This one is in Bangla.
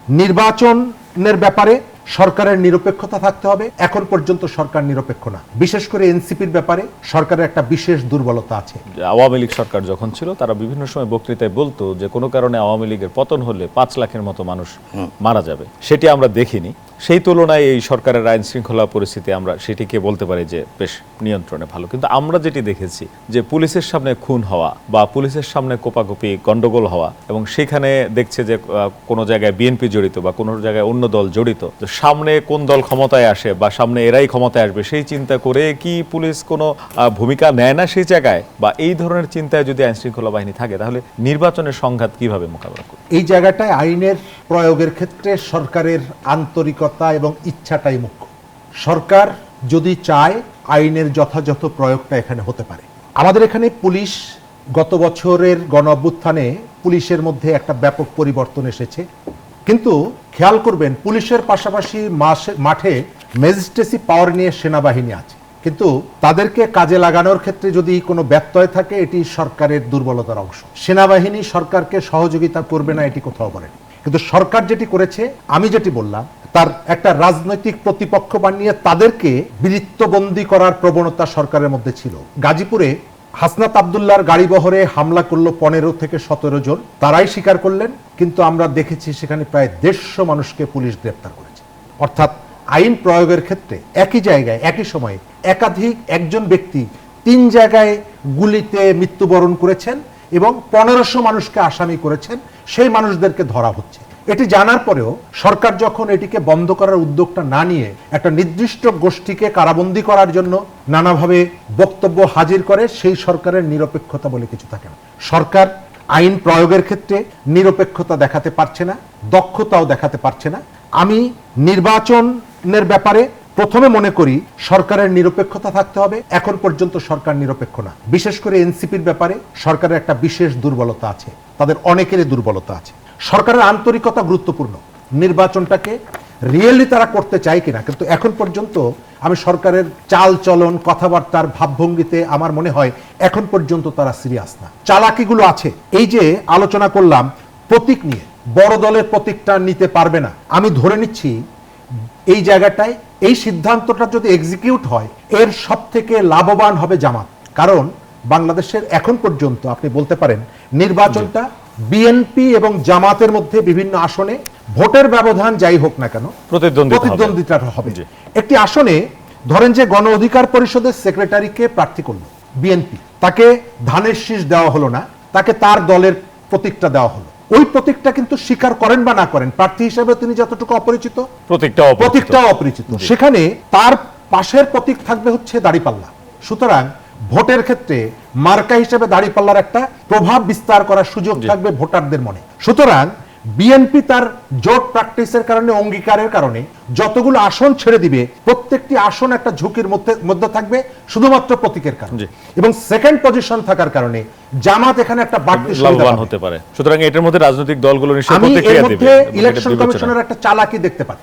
নির্বাচনের ব্যাপারে সরকারের নিরপেক্ষতা থাকতে হবে। এখন পর্যন্ত সরকার নিরপেক্ষ না। বিশেষ করে এনসিপির ব্যাপারে সরকারের একটা বিশেষ দুর্বলতা আছে। আওয়ামী লীগ সরকার যখন ছিল তারা বিভিন্ন সময় বক্তৃতায় বলতো যে কোনো কারণে আওয়ামী লীগের পতন হলে 5 লাখের মতো মানুষ মারা যাবে। সেটি আমরা দেখিনি। সেই তুলনায় এই সরকারের আইন শৃঙ্খলা পরিস্থিতি আমরা সেটিকে বলতে পারি যে বেশ নিয়ন্ত্রণে ভালো। কিন্তু আমরা যেটি দেখেছি যে পুলিশের সামনে খুন হওয়া বা পুলিশের সামনে কোপাকুপি গন্ডগোল হওয়া, এবং সেখানে দেখছে যে কোনো জায়গায় বিএনপি জড়িত বা কোনো জায়গায় অন্য দল জড়িত, তো সামনে কোন দল ক্ষমতায় আসে বা সামনে এরাই ক্ষমতায় আসবে সেই চিন্তা করে কি পুলিশ কোনো ভূমিকা নেয় না সেই জায়গায়? বা এই ধরনের চিন্তায় যদি আইন শৃঙ্খলা বাহিনী থাকে তাহলে নির্বাচনের সংঘাত কিভাবে মোকাবেলা করবে? এই জায়গাটায় আইনের প্রয়োগের ক্ষেত্রে সরকারের আন্তরিকতা এবং ইচ্ছাটাই মুখ্য। সরকার যদি চায় আইনের যথাযথ প্রয়োগটা এখানে হতে পারে। আমাদের এখানে পুলিশ গত বছরের গণ অভ্যুত্থানে পুলিশের মধ্যে একটা ব্যাপক পরিবর্তন এসেছে, কিন্তু খেয়াল করবেন পুলিশের পাশাপাশি মাঠে ম্যাজিস্ট্রেসি পাওয়ার নিয়ে সেনাবাহিনী আছে, কিন্তু তাদেরকে কাজে লাগানোর ক্ষেত্রে যদি কোনো ব্যত্যয় থাকে এটি সরকারের দুর্বলতার অংশ। সেনাবাহিনী সরকারকে সহযোগিতা করবে না এটি কোথাও বলেন, কিন্তু সরকার যেটি করেছে, আমি যেটি বললাম, তার একটা রাজনৈতিক প্রতিপক্ষ বানিয়ে তাদেরকে বৃত্তবন্দী করার প্রবণতা সরকারের মধ্যে ছিল। গাজীপুরে হাসনাত আবদুল্লাহর গাড়িবহরে হামলা করলো 15 থেকে 17 জন, তারাই স্বীকার করলেন, কিন্তু আমরা দেখেছি সেখানে প্রায় 150 মানুষকে পুলিশ গ্রেপ্তার করেছে। অর্থাৎ আইন প্রয়োগের ক্ষেত্রে একই জায়গায় একই সময়ে একাধিক একজন ব্যক্তি 3 জায়গায় গুলিতে মৃত্যুবরণ করেছেন এবং 1500 মানুষকে আসামি করেছেন, সেই মানুষদেরকে ধরা হচ্ছে। এটি জানার পরেও সরকার যখন এটিকে বন্ধ করার উদ্যোগটা না নিয়ে একটা নির্দিষ্ট গোষ্ঠীকে কারাবন্দী করার জন্য নানাভাবে বক্তব্য হাজির করে, সেই সরকারের নিরপেক্ষতা বলে কিছু থাকে না। সরকার আইন প্রয়োগের ক্ষেত্রে নিরপেক্ষতা দেখাতে পারছে না, দক্ষতাও দেখাতে পারছে না। আমি নির্বাচনের ব্যাপারে প্রথমে মনে করি সরকারের নিরপেক্ষতা থাকতে হবে। এখন পর্যন্ত সরকার নিরপেক্ষ না। বিশেষ করে এনসিপির ব্যাপারে সরকারের একটা বিশেষ দুর্বলতা আছে, তাদের অনেকেরই দুর্বলতা আছে। সরকারের আন্তরিকতা গুরুত্বপূর্ণ, নির্বাচনটাকে রিয়েলি তারা করতে চায় কিনা, কিন্তু এখন পর্যন্ত আমি সরকারের চাল চলন, কথাবার্তার ভাবভঙ্গিতে আমার মনে হয় এখন পর্যন্ত তারা সিরিয়াস না। চালাকিগুলো আছে। এই যে আলোচনা করলাম প্রতীক নিয়ে, বড় দলের প্রতীকটা নিতে পারবে না, আমি ধরে নিচ্ছি এই জায়গাটায় এই সিদ্ধান্তটা যদি এক্সিকিউট হয় এর সব থেকে লাভবান হবে জামাত। কারণ বাংলাদেশের এখন পর্যন্ত আপনি বলতে পারেন নির্বাচনটা বিএনপি এবং জামাতের মধ্যে বিভিন্ন আসনে ভোটের ব্যবধান যাই হোক না কেন প্রতিদ্বন্দ্বিতা হবে। একটি আসনে ধরেন যে গণ অধিকার পরিষদের সেক্রেটারিকে প্রার্থী করলো বিএনপি, তাকে ধানের শীষ দেওয়া হলো না, তাকে তার দলের প্রতীকটা দেওয়া হলো। ওই প্রতীকটা কিন্তু স্বীকার করেন বা না করেন, প্রার্থী হিসেবে তিনি যতটুকু অপরিচিত, প্রতীকটাও অপরিচিত, সেখানে তার পাশের প্রতীক থাকবে হচ্ছে দাঁড়িপাল্লা। সুতরাং ভোটের ক্ষেত্রে মার্কা হিসেবে দাঁড়িপাল্লার একটা প্রভাব বিস্তার করার সুযোগ থাকবে ভোটারদের মনে। সুতরাং বিএনপি তার জোট প্র্যাকটিসের কারণে, অঙ্গীকারের কারণে যতগুলো আসন ছেড়ে দিবে, প্রত্যেকটি আসন একটা ঝুঁকির মধ্যে থাকবে শুধুমাত্র প্রতীকের কারণে, এবং সেকেন্ড পজিশন থাকার কারণে জামাত এখানে একটা বাড়তি লাভবান হতে পারে। সুতরাং এটার মধ্যে রাজনৈতিক দলগুলো নিশ্চয়ই আমি এর মধ্যে ইলেকশন কমিশনের একটা চালাকি দেখতে পাচ্ছি।